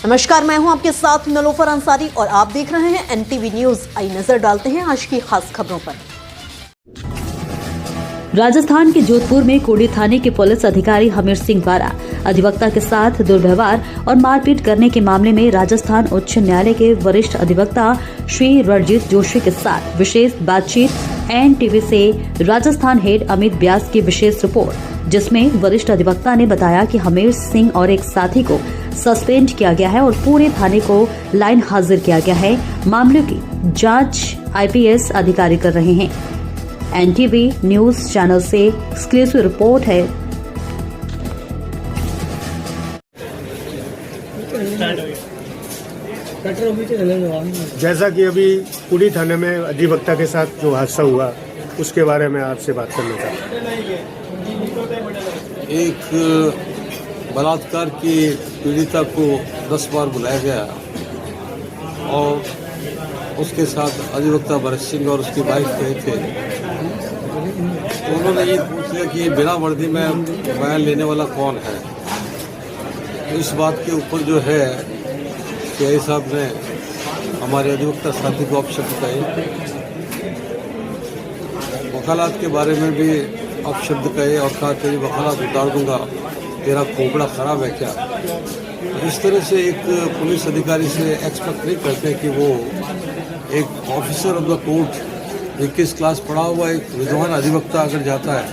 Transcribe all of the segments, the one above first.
नमस्कार, मैं हूं आपके साथ नलोफर अंसारी और आप देख रहे हैं एनटीवी न्यूज। आई नजर डालते हैं आज की खास खबरों पर। राजस्थान के जोधपुर में कोडी थाने के पुलिस अधिकारी हमीर सिंह द्वारा अधिवक्ता के साथ दुर्व्यवहार और मारपीट करने के मामले में राजस्थान उच्च न्यायालय के वरिष्ठ अधिवक्ता श्री रणजीत जोशी के साथ विशेष बातचीत एनटीवी से राजस्थान हेड अमित व्यास की विशेष रिपोर्ट, जिसमें वरिष्ठ अधिवक्ता ने बताया कि हमीर सिंह और एक साथी को सस्पेंड किया गया है और पूरे थाने को लाइन हाजिर किया गया है। मामले की जांच आईपीएस अधिकारी कर रहे हैं। एनटीवी न्यूज चैनल से एक्सक्लूसिव रिपोर्ट है। जैसा कि अभी कोडी थाने में अधिवक्ता के साथ जो हादसा हुआ उसके बारे में आपसे बात करना चाहता हूँ। एक बलात्कार की पीड़िता को 10 बार बुलाया गया और उसके साथ अधिवक्ता भरत सिंह और उसकी वाइफ गए थे। तो उन्होंने ये पूछ लिया कि बिना वर्दी में बयान लेने वाला कौन है। तो इस बात के ऊपर जो है सीआई साहब ने हमारे अधिवक्ता साथी को अपशब्द कहे, वकालत के बारे में भी अपशब्द कहे और कहा तेरी वकालत उतार दूंगा, तेरा खोपड़ा खराब है क्या। इस तरह से एक पुलिस अधिकारी से एक्सपेक्ट नहीं करते कि वो एक officer of the court 21 class पढ़ा हुआ एक विद्वान अधिवक्ता अगर जाता है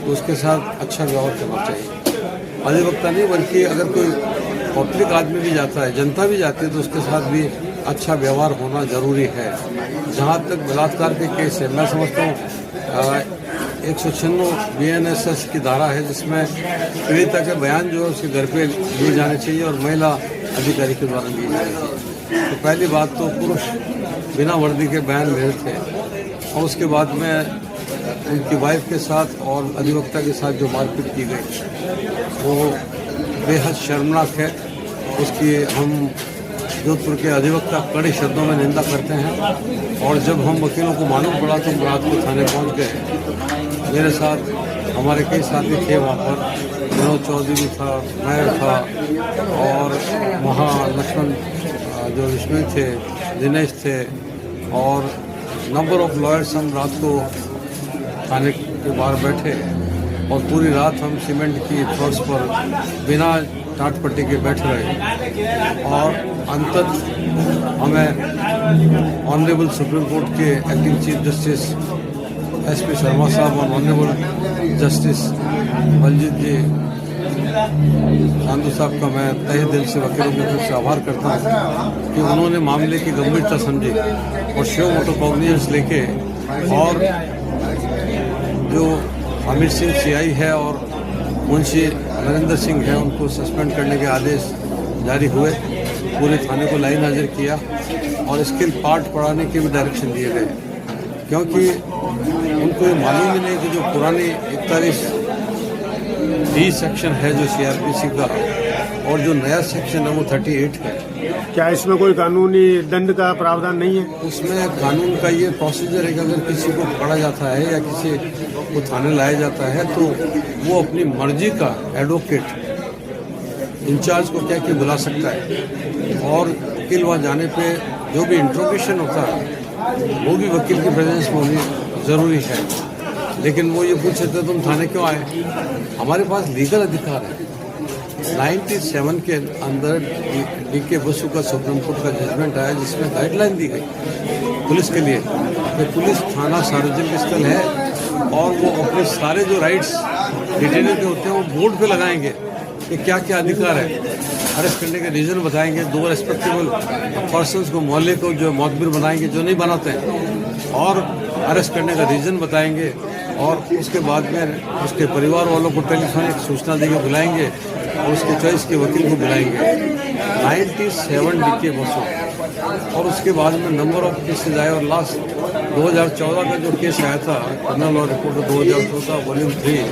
तो उसके साथ अच्छा व्यवहार करना चाहिए। अधिवक्ता नहीं बल्कि अगर कोई पब्लिक आदमी भी जाता है, जनता भी जाती है, तो उसके साथ भी अच्छा व्यवहार होना जरूरी है। जहाँ तक बलात्कार के केस है, मैं समझता हूँ 196 BNSS की धारा है जिसमें पीड़िता के बयान जो है उसके घर पे लिए जाने चाहिए और महिला अधिकारी के द्वारा लिए जाने चाहिए। तो पहली बात तो पुरुष बिना वर्दी के बयान ले थे और उसके बाद में उनकी वाइफ के साथ और अधिवक्ता के साथ जो मारपीट की गई वो बेहद शर्मनाक है। उसकी हम जोधपुर के अधिवक्ता कड़े शब्दों में निंदा करते हैं और जब हम वकीलों को मालूम पड़ा तो हम रात को थाने पहुंच गए। मेरे साथ हमारे कई साथी थे वहाँ पर, विनोद चौधरी था, मैं था और वहाँ लक्ष्मण जो विष्णु थे, दिनेश थे और नंबर ऑफ लॉयर्स। हम रात को थाने के बाहर बैठे और पूरी रात हम सीमेंट की फर्श पर बिना टाट पट्टी के बैठ रहे और अंतत हमें ऑनरेबल सुप्रीम कोर्ट के acting chief justice SP Sharma साहब और ऑनरेबल जस्टिस बलजीत जी सांधू साहब का मैं तहे दिल से वकीलों की तरफ से आभार करता हूँ कि उन्होंने मामले की गंभीरता समझी और शो मोटो कॉग्निजेंस लेके और जो हमीर सिंह CI है और मुंशी नरेंद्र सिंह है उनको सस्पेंड करने के आदेश जारी हुए। पूरे थाने को लाइन हाजिर किया और स्किल पार्ट पढ़ाने के भी डायरेक्शन दिए गए, क्योंकि उनको ये मालूम ही नहीं कि जो पुरानी 41D सेक्शन है जो CRPC का और जो नया सेक्शन है वो 38 है। क्या इसमें कोई कानूनी दंड का प्रावधान नहीं है? उसमें कानून का ये प्रोसीजर है कि अगर किसी को पकड़ा जाता है या किसी को थाने लाया जाता है तो वो अपनी मर्जी का एडवोकेट इंचार्ज को क्या क्या बुला सकता है और वकील वहाँ जाने पे जो भी इंट्रोगेशन होता है वो भी वकील की प्रेजेंस में होनी ज़रूरी है। लेकिन वो ये पूछ सकते तुम थाने क्यों आए। हमारे पास लीगल अधिकार है। 97 के अंदर DK बसु का सुप्रीम कोर्ट का जजमेंट आया जिसमें गाइडलाइन दी गई पुलिस के लिए कि पुलिस थाना सार्वजनिक स्थल है और वो अपने सारे जो राइट्स डिटेन के होते हैं वो बोर्ड पे लगाएंगे कि क्या क्या अधिकार है। अरेस्ट करने के रीज़न बताएंगे, 2 रेस्पेक्टेबल पर्सन्स को मोहल्ले को जो मोतबर बनाएंगे जो नहीं बनाते हैं और अरेस्ट करने का रीज़न बताएंगे और उसके बाद में उसके परिवार वालों को टेलीफोनिक सूचना देकर बुलाएंगे और उसके चॉइस के वकील को बुलाएंगे। 97 DK बसों और उसके बाद में नंबर ऑफ केसेज आए और लास्ट 2014 का जो केस आया था criminal law report 2014 volume 3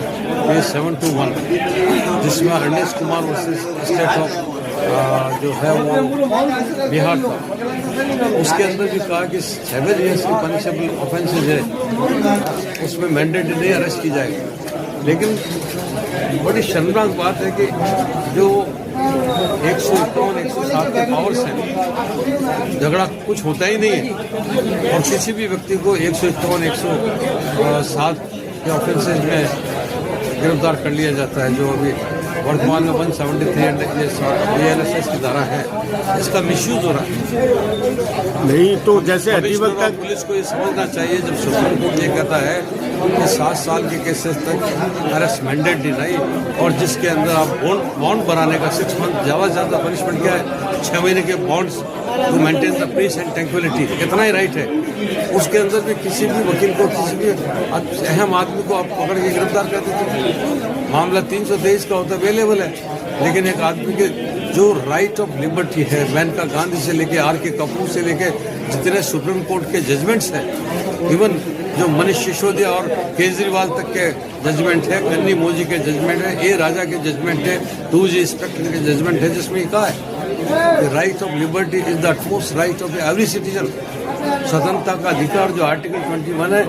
case 721 जिसमें Arnesh Kumar versus state of जो है वो बिहार था, उसके अंदर भी कहा कि 7 years की पनिशेबल ऑफेंसेज है उसमें मैंडेटरी अरेस्ट की जाएगी। लेकिन बड़ी शर्मनाक बात है कि जो 151, पावर्स हैं, झगड़ा कुछ होता ही नहीं है और किसी भी व्यक्ति को 151, 107 के ऑफेंसेज में गिरफ्तार कर लिया जाता है। जो अभी वर्तमान में 173 BNSS की धारा है, इसका मिसयूज हो रहा है। नहीं तो जैसे अधिवक्ता पुलिस को ये समझना चाहिए, जब सुप्रीम कोर्ट ये कहता है कि 7 साल के केसेस तक अरेस्ट मैंडेटरी नहीं, और जिसके अंदर आप बॉन्ड बनाने का 6 मंथ ज़्यादा पनिशमेंट क्या है, 6 महीने के bonds to maintain the peace and tranquillity, कितना ही राइट है। उसके अंदर भी किसी भी वकील को, किसी भी अहम आदमी को आप पकड़ के गिरफ्तार कर देते हैं। मामला 323 का होता अवेलेबल है, लेकिन एक आदमी के जो राइट ऑफ लिबर्टी है, मेनका गांधी से लेके R.K. कपूर से लेके जितने सुप्रीम कोर्ट के जजमेंट्स हैं, इवन जो मनीष सिसोदिया और केजरीवाल तक के जजमेंट है, कन्नी मोजी के जजमेंट है, A. राजा के जजमेंट है, 2G इंस्पेक्टर के जजमेंट है, जिसमें कहा है right of liberty is the most right of every citizen. स्वतंत्रता का अधिकार जो आर्टिकल 21 है,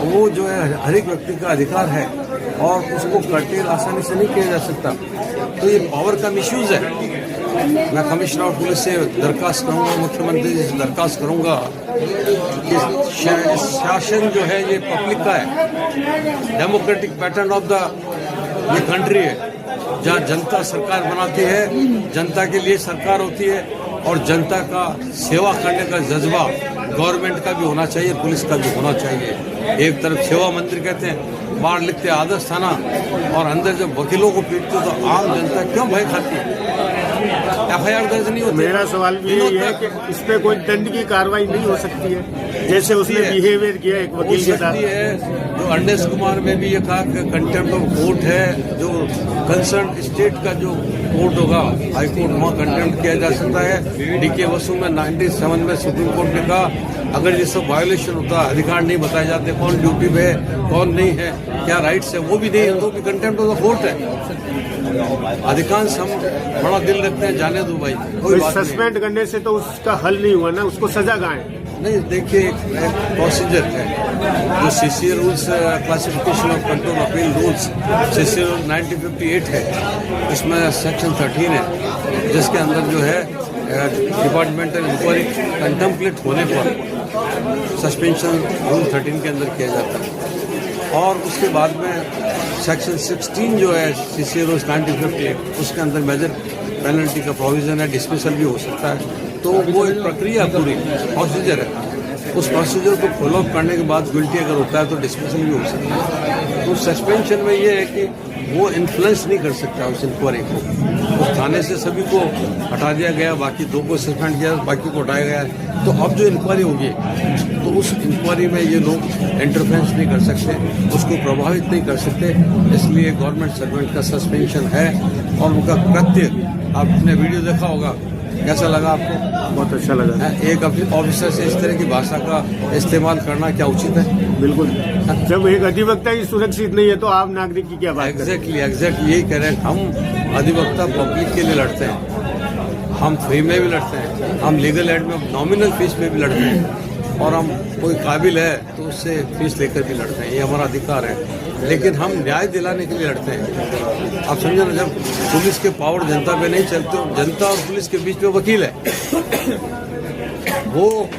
वो जो है हर एक व्यक्ति का अधिकार है और उसको कर्टेल आसानी से नहीं किया जा सकता। तो ये पावर का मिसयूज है। मैं कमिश्नर ऑफ पुलिस से दरखास्त करूंगा, मुख्यमंत्री जी से दरखास्त करूंगा कि शासन जो है ये पब्लिक का है, डेमोक्रेटिक पैटर्न ऑफ द ये कंट्री है, जहाँ जनता सरकार बनाती है, जनता के लिए सरकार होती है और जनता का सेवा करने का जज्बा गवर्नमेंट का भी होना चाहिए, पुलिस का भी होना चाहिए। एक तरफ सेवा मंत्री कहते हैं, बाहर लिखते आदर्श थाना, और अंदर जब वकीलों को पीटते तो आम जनता क्यों भय खाती है? FIR दर्ज नहीं होती। मेरा सवाल भी यही है कि इस पे कोई दंड की कार्रवाई नहीं हो सकती है, जैसे उसने बिहेवियर किया एक वकील के साथ। जो अंडेश कुमार में भी ये कहा कि कंटेम्प्ट ऑफ कोर्ट है, जो कंसर्न स्टेट का जो कोर्ट होगा, हाई कोर्ट, वहाँ कंटेम्प्ट किया जा सकता है। DK वसु में 97 में सुप्रीम कोर्ट ने कहा अगर ये सब वायोलेशन होता, अधिकार नहीं बताए जाते, कौन ड्यूटी पे है, कौन नहीं है, क्या राइट्स है, वो भी नहीं है, तो भी कंटेम्प्ट ऑफ द कोर्ट है। अधिकांश हम बड़ा दिल रखते हैं, जाने दो भाई, कोई बात नहीं। सस्पेंड करने से तो उसका हल नहीं हुआ ना, उसको सजा कहाँ नहीं, देखिए एक प्रोसीजर है जो CCA rules, classification of control appeal rules, CCA rule 1958 है, इसमें सेक्शन 13 है, जिसके अंदर जो है डिपार्टमेंटल इंक्वायरी कंटेम्पलेट होने पर सस्पेंशन रूल 13 के अंदर किया जाता है। और उसके बाद में सेक्शन 16 जो है CCA रूल्स 1958, उसके अंदर मेजर पेनल्टी का प्रोविजन है, डिसमिसल भी हो सकता है। तो वो एक प्रक्रिया, पूरी प्रोसीजर है, उस प्रोसीजर को फॉलोअप करने के बाद गिल्टी अगर होता है तो डिसमिसल भी हो सकता है। तो सस्पेंशन में ये है कि वो इन्फ्लुएंस नहीं कर सकता उस इंक्वायरी को। उस थाने से सभी को हटा दिया गया, बाकी 2 को सस्पेंड किया, बाकी को हटाया गया। तो अब जो इंक्वायरी होगी तो उस इंक्वायरी में ये लोग इंटरफेरेंस नहीं कर सकते, उसको प्रभावित नहीं कर सकते। इसलिए गवर्नमेंट सर्वेंट का सस्पेंशन है और उनका कृत्य, आपने वीडियो देखा होगा, कैसा लगा आपको? बहुत अच्छा लगा। एक ऑफिसर से इस तरह की भाषा का इस्तेमाल करना क्या उचित है? बिल्कुल। जब एक अधिवक्ता ही सुरक्षित नहीं है तो आप नागरिक की क्या बात करें? एग्जैक्टली यही कह रहे हैं। हम अधिवक्ता पब्लिक के लिए लड़ते हैं, हम फ्री में भी लड़ते हैं, हम लीगल एड में नॉमिनल फीस में भी लड़ते हैं, और हम कोई काबिल है तो उससे फीस लेकर भी लड़ते हैं, ये हमारा अधिकार है। लेकिन हम न्याय दिलाने के लिए लड़ते हैं। आप समझो ना, जब पुलिस के पावर जनता पे नहीं चलते, जनता और पुलिस के बीच में वकील है, वो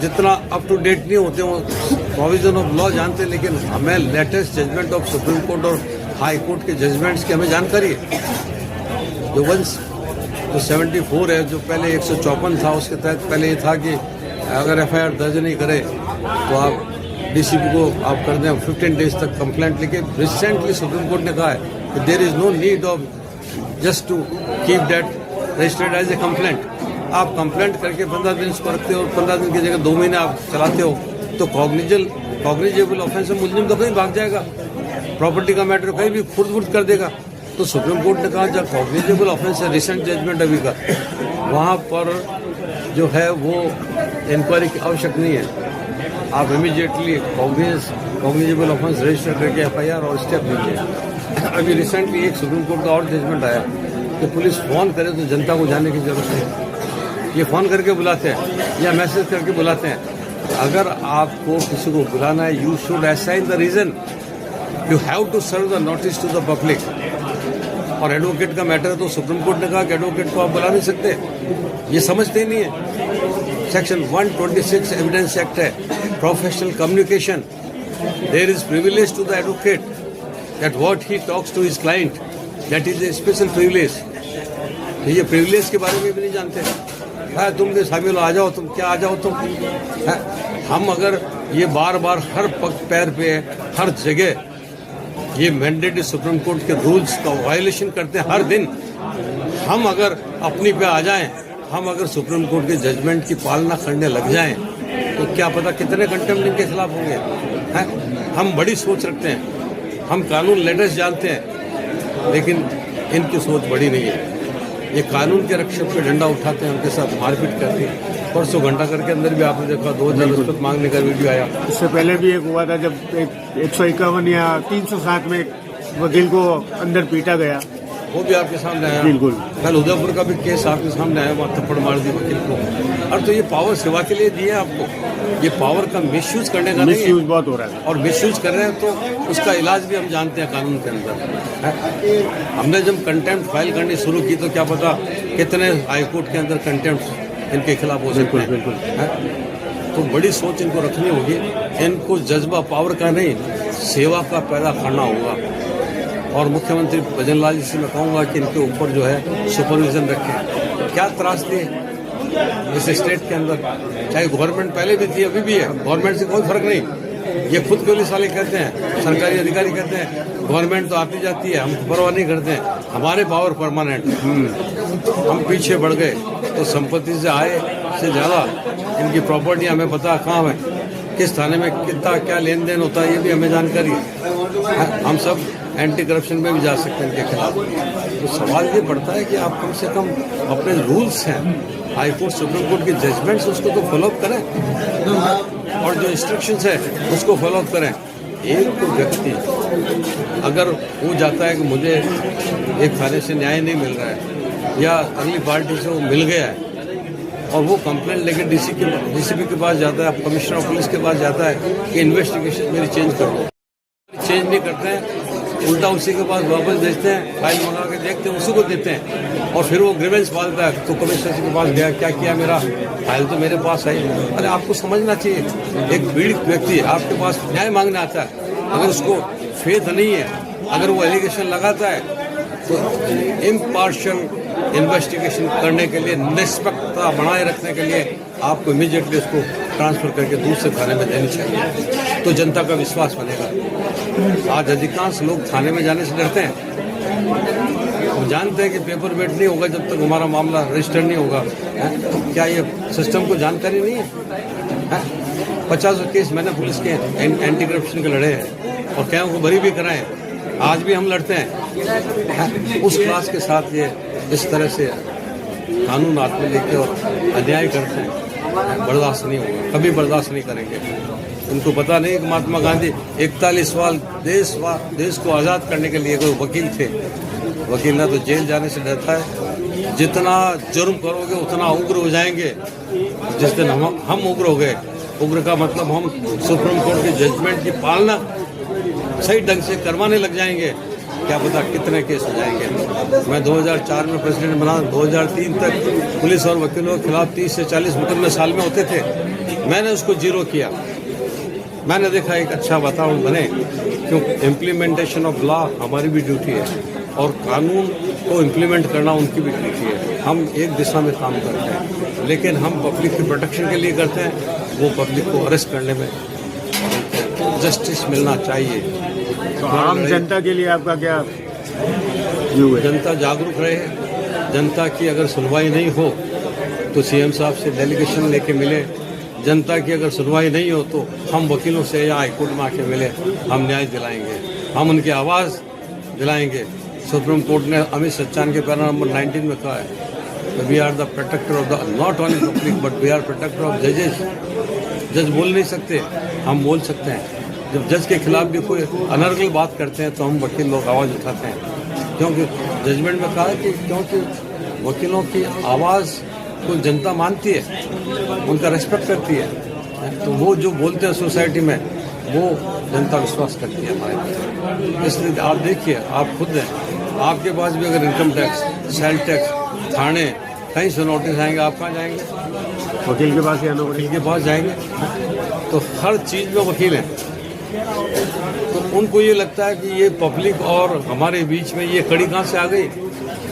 जितना अप टू डेट नहीं होते, वो प्रोविजन ऑफ लॉ जानते हैं, लेकिन हमें latest judgement of supreme court और हाई कोर्ट के जजमेंट्स की हमें जानकारी है। जो 74 है, जो पहले 154 था, उसके तहत पहले ये था कि अगर FIR दर्ज नहीं करे तो आप DCP को आप कर दें 15 डेज तक कंप्लेंट। लेकिन रिसेंटली सुप्रीम कोर्ट ने कहा है कि there is no need of just to keep that registered as a complaint. आप कंप्लेंट करके 15 दिन इसको रखते हो और 15 दिन की जगह 2 महीने आप चलाते हो तो कॉग्निजेबल ऑफेंस में मुलजिम तो कहीं भाग जाएगा, प्रॉपर्टी का मैटर कहीं भी खुर्द कर देगा। तो सुप्रीम कोर्ट ने कहा जब कॉग्निजेबल ऑफेंस है, रिसेंट जजमेंट अभी का, वहाँ पर जो है वो इंक्वायरी की आवश्यक नहीं है। आप इमीडिएटली कॉग्निजेबल ऑफेंस रजिस्टर करके FIR और स्टेप लीजिए। अभी रिसेंटली एक सुप्रीम कोर्ट का और जजमेंट आया कि पुलिस फोन करे तो जनता को जाने की जरूरत नहीं, ये फोन करके बुलाते हैं या मैसेज करके बुलाते हैं। अगर आपको किसी को बुलाना है, you should assign the reason, you have to serve the notice to the public. और एडवोकेट का मैटर है तो सुप्रीम कोर्ट ने कहा कि एडवोकेट को आप बुला नहीं सकते, ये समझते ही नहीं है। सेक्शन 126 एविडेंस एक्ट है, professional communication, there is privilege to the advocate that what he talks to his client, that is a special privilege. ये प्रिविलेज के बारे में भी नहीं जानते। हाँ, तुम भी शामिल आ जाओ, तुम क्या आ जाओ तुम। हाँ, हम अगर ये बार बार हर पैर पे हर जगह ये मैंडेटरी सुप्रीम कोर्ट के रूल्स का वायलेशन करते हैं हर दिन, हम अगर अपनी पे आ जाएं, हम अगर सुप्रीम कोर्ट के जजमेंट की पालना करने लग जाएं, तो क्या पता कितने कंटेम्प्ट इनके खिलाफ होंगे। हैं, हम बड़ी सोच रखते हैं, हम कानून लेटेस्ट जानते हैं, लेकिन इनकी सोच बड़ी नहीं है। ये कानून के रक्षक पे डंडा उठाते हैं, उनके साथ मारपीट करते हैं। परसों घंटा घर के अंदर भी आपने देखा 2000 रिश्वत मांगने का वीडियो आया। इससे पहले भी एक हुआ था जब 151 या 307 में वकील को अंदर पीटा गया, वो भी आपके सामने आया। बिल्कुल। कल उदयपुर का भी केस आपके सामने आया, वहाँ थप्पड़ मार दी वकील को। और तो ये पावर सेवा के लिए दी है आपको, ये पावर का मिसयूज करने का नहीं है। मिसयूज बहुत हो रहा है और मिसयूज कर रहे हैं तो उसका इलाज भी हम जानते हैं कानून के अंदर। हमने जब कंटेम्प्ट फाइल करनी शुरू की तो क्या पता कितने हाईकोर्ट के अंदर कंटेम्प्ट इनके खिलाफ हो सकते हैं। बिल्कुल। तो बड़ी सोच इनको रखनी होगी, इनको जज्बा पावर का नहीं सेवा का पैदा करना होगा। और मुख्यमंत्री भजन लाल जी से मैं कहूँगा कि इनके ऊपर जो है सुपरविजन रखें। क्या त्रास दिए इस स्टेट के अंदर, चाहे गवर्नमेंट पहले भी थी अभी भी है, गवर्नमेंट से कोई फर्क नहीं। ये खुद पुलिस वाले कहते हैं, सरकारी अधिकारी कहते हैं गवर्नमेंट तो आती जाती है, हम परवाह नहीं करते हैं, हमारे पावर परमानेंट। हम पीछे बढ़ गए तो संपत्ति से आय से ज़्यादा इनकी प्रॉपर्टी हमें पता कहाँ है, किस थाने में कितना क्या लेन देन होता है, ये भी हमें जानकारी है। हम सब एंटी करप्शन में भी जा सकते हैं इनके खिलाफ। तो सवाल ये पड़ता है कि आप कम से कम अपने रूल्स हैं, हाई कोर्ट सुप्रीम कोर्ट के जजमेंट्स, उसको तो फॉलोअप करें, और जो इंस्ट्रक्शंस है उसको फॉलोअप करें। एक तो व्यक्ति अगर वो जाता है कि मुझे एक थाने से न्याय नहीं मिल रहा है या अगली पार्टी से वो मिल गया है, और वो कंप्लेंट लेकर डीसीपी के पास जाता है, कमिश्नर ऑफ पुलिस के पास जाता है कि इन्वेस्टिगेशन मेरी चेंज कर दो, चेंज नहीं करते हैं, उल्टा उसी के पास वापस भेजते हैं, फाइल मंगा के देखते हैं, उसी को देते हैं, और फिर वो ग्रीवेंस पालता है तो कमिश्नर के पास गया, क्या किया, मेरा फाइल तो मेरे पास आई। अरे आपको समझना चाहिए, एक पीड़ित व्यक्ति आपके पास न्याय मांगने आता है, अगर उसको फेथ नहीं है, अगर वो एलिगेशन लगाता है तो इम्पार्शियल इन्वेस्टिगेशन करने के लिए, निष्पक्षता बनाए रखने के लिए आपको इमीडिएटली उसको ट्रांसफर करके दूसरे थाने में देनी चाहिए, तो जनता का विश्वास बनेगा। आज अधिकांश लोग थाने में जाने से डरते हैं, हम जानते हैं कि पेपर वेट नहीं होगा जब तक हमारा मामला रजिस्टर नहीं होगा। क्या ये सिस्टम को जानकारी नहीं है? 50 केस मैंने पुलिस के एंटी करप्शन के लड़े हैं और क्या को बरी भी कराए, आज भी हम लड़ते हैं। उस क्लास के साथ ये इस तरह से कानून हाथ में लेके और अन्याय करते हैं, बर्दाश्त नहीं होगा, कभी बर्दाश्त नहीं करेंगे। उनको पता नहीं कि महात्मा गांधी 41 साल देश को आज़ाद करने के लिए कोई वकील थे। वकील ना तो जेल जाने से डरता है, जितना जुर्म करोगे उतना उग्र हो जाएंगे। जिस दिन हम उग्र हो गए, उग्र का मतलब हम सुप्रीम कोर्ट के जजमेंट की पालना सही ढंग से करवाने लग जाएंगे, क्या पता कितने केस हो जाएंगे। मैं 2004 में प्रेसिडेंट बना, 2003 तक पुलिस और वकीलों के खिलाफ 30 से 40 मुकदमे साल में होते थे, मैंने उसको जीरो किया। मैंने देखा एक अच्छा वातावरण बने, क्यों इम्प्लीमेंटेशन ऑफ लॉ हमारी भी ड्यूटी है और कानून को इम्प्लीमेंट करना उनकी भी ड्यूटी है। हम एक दिशा में काम करते हैं, लेकिन हम पब्लिक की प्रोटेक्शन के लिए करते हैं, वो पब्लिक को अरेस्ट करने में जस्टिस मिलना चाहिए। तो आम जनता के लिए आपका क्या व्यू है? जनता जागरूक रहे, जनता की अगर सुनवाई नहीं हो तो सीएम साहब से डेलीगेशन लेके मिले, जनता की अगर सुनवाई नहीं हो तो हम वकीलों से या हाईकोर्ट में आके मिले, हम न्याय दिलाएंगे, हम उनकी आवाज़ दिलाएंगे। सुप्रीम कोर्ट ने अमित सच्चान के पैरा नंबर 19 में कहा है, we are the protector of the not only public but we are protector of जजेस। जज बोल नहीं सकते, हम बोल सकते हैं। जब जज के खिलाफ भी कोई अनर्गल बात करते हैं तो हम वकील लोग आवाज़ उठाते हैं, क्योंकि जजमेंट में कहा है कि क्योंकि वकीलों की आवाज़ को जनता मानती है, उनका रेस्पेक्ट करती है, तो वो जो बोलते हैं सोसाइटी में वो जनता विश्वास करती है हमारे। इसलिए आप देखिए, आप खुद हैं, आपके पास भी अगर इनकम टैक्स, सेल टैक्स, थाने, कहीं से नोटिस आएंगे, आप कहाँ जाएंगे? वकील के पास या नो वकील के पास जाएंगे। तो हर चीज़ में वकील हैं। तो उनको ये लगता है कि ये पब्लिक और हमारे बीच में ये कड़ी कहाँ से आ गई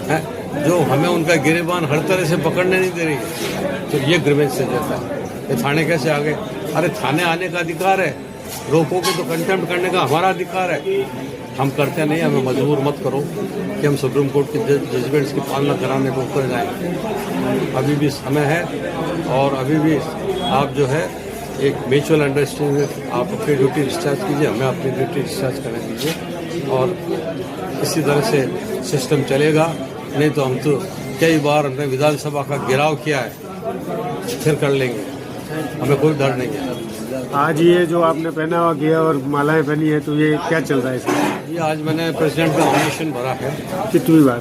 है, जो हमें उनका गिरेबान हर तरह से पकड़ने नहीं दे रही है। तो ये ग्रीवेंस से जाता है कि थाने कैसे आ गए? अरे थाने आने का अधिकार है, रोकोगे तो कंटेम्प्ट करने का हमारा अधिकार है। हम करते नहीं, हमें मजबूर मत करो कि हम सुप्रीम कोर्ट के जजमेंट्स की पालना कराने को ऊपर जाएं। अभी भी समय है और अभी भी आप जो है एक म्यूचुअल अंडरस्टैंडिंग, आप अपनी ड्यूटी डिस्चार्ज कीजिए, हमें अपनी ड्यूटी डिस्चार्ज करने दीजिए और इसी तरह से सिस्टम चलेगा। नहीं तो हम तो कई बार हमने विधानसभा का घेराव किया है, फिर कर लेंगे, हमें कोई डर नहीं है। आज ये जो आपने पहना हुआ किया और मालाएं पहनी है, तो ये क्या चल रहा है इसमें? ये आज मैंने प्रेसिडेंट का नॉमिनेशन भरा है। कितनी बार?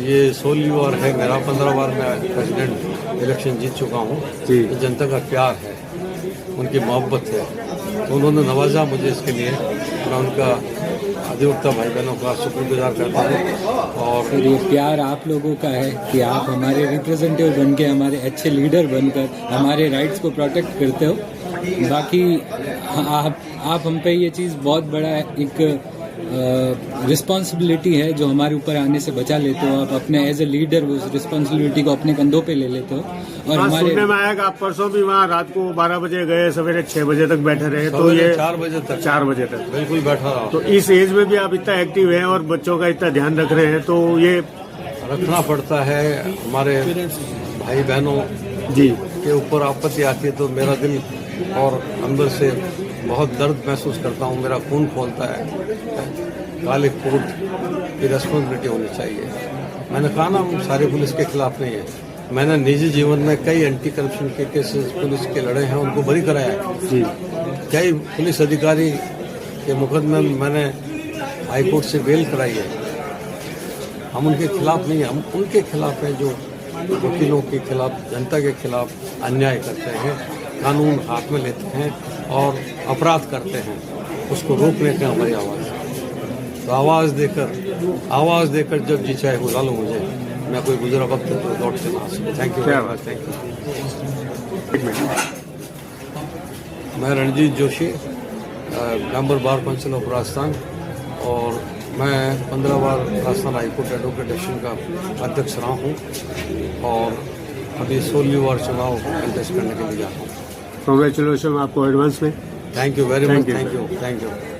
ये 16वीं बार है मेरा। 15 बार मैं प्रेसिडेंट इलेक्शन जीत चुका हूँ। जी। तो जनता का प्यार है, उनकी मोहब्बत है, तो उन्होंने नवाजा मुझे। इसके लिए मैं उनका अधिवक्ता भाई बहनों का शुक्रगुजार करता हूँ। और फिर ये प्यार आप लोगों का है कि आप हमारे रिप्रेजेंटेटिव बन के, हमारे अच्छे लीडर बनकर हमारे राइट्स को प्रोटेक्ट करते हो। बाकी आप हम पे ये चीज़ बहुत बड़ा एक रिस्पॉन्सिबिलिटी है जो हमारे ऊपर आने से बचा लेते हो। आप अपने एज ए लीडर उस रिस्पॉन्सिबिलिटी को अपने कंधों पे ले लेते हो। और हमारे सुनने में आया कि आप परसों भी वहाँ रात को 12 बजे गए, सवेरे 6 बजे तक बैठे रहे, तो ये 4 बजे तक 4 बजे तक बिल्कुल बैठा रहा। तो इस एज में भी आप इतना एक्टिव हैं और बच्चों का इतना ध्यान रख रहे हैं, तो ये रखना पड़ता है। हमारे भाई बहनों जी के ऊपर आपत्ति आती है तो मेरा दिल और अंदर से बहुत दर्द महसूस करता हूँ, मेरा खून खोलता है। काले कोर्ट की रिस्पॉन्सिबिलिटी होनी चाहिए। मैंने कहा ना, हम सारे पुलिस के खिलाफ नहीं है। मैंने निजी जीवन में कई एंटी करप्शन के केसेस पुलिस के लड़े हैं, उनको बरी कराया है। जी कई पुलिस अधिकारी के मुकदमे में मैंने हाईकोर्ट से बेल कराई है। हम उनके खिलाफ नहीं है, हम उनके खिलाफ हैं जो वकीलों के खिलाफ, जनता के खिलाफ अन्याय करते हैं, कानून हाथ में लेते हैं और अपराध करते हैं। उसको रोकने की हमारी आवाज़ है। तो आवाज़ देकर जब जी चाहे बुला लो मुझे, मैं कोई गुजरा वक्त तो लौट के ना सकूँ। Thank you, thank you. मैं Ranjeet Joshi, member bar council of Rajasthan, और मैं 15 बार राजस्थान हाईकोर्ट एडवोकेट एसोसिएशन का अध्यक्ष रहा हूँ और अभी 16वीं बार चुनाव कंटेस्ट करने के लिए जा रहा हूँ। कांग्रेचुलेशन आपको एडवांस में। Thank you very much. Thank you. Thank you.